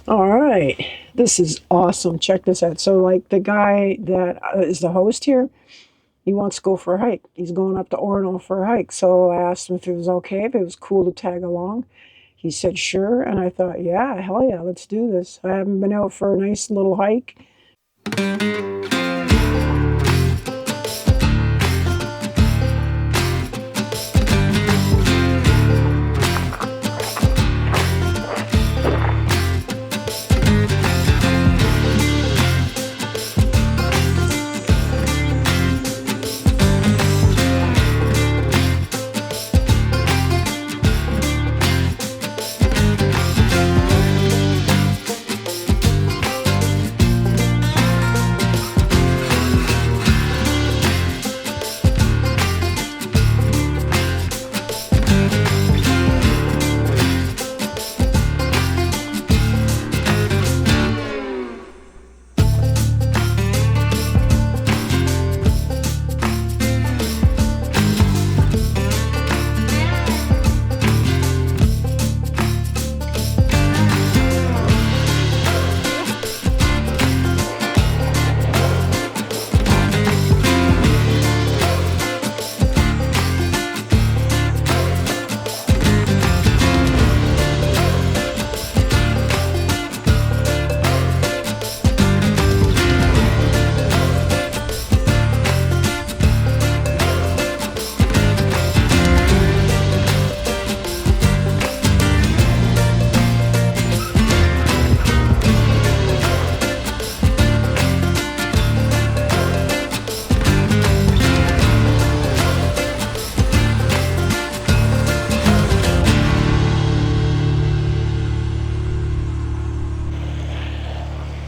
All right. This is awesome. Check this out. So, like, the guy that is the host here, he wants to go for a hike. He's going up to Orono for a hike. So I asked him if it was okay, if it was cool to tag along. He said, sure. And I thought, yeah, hell yeah, let's do this. I haven't been out for a nice little hike.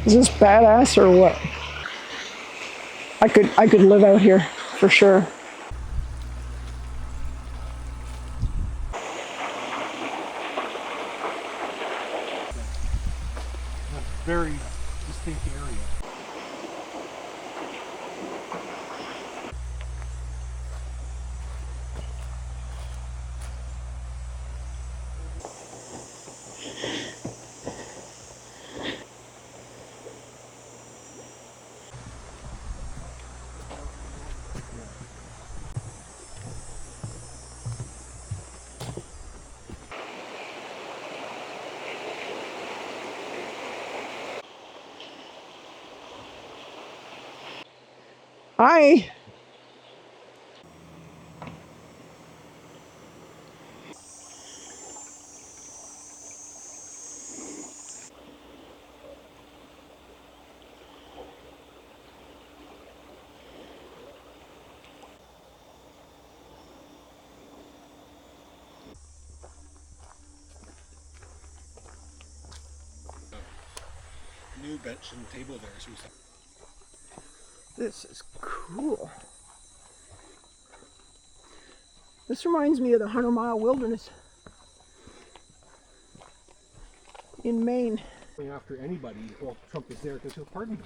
Is this badass or what? I could live out here for sure. A very distinct area. Hi. New bench and table there. So This is cool. This reminds me of the 100-mile wilderness in Maine. after anybody, well, Trump is there because he'll pardon them.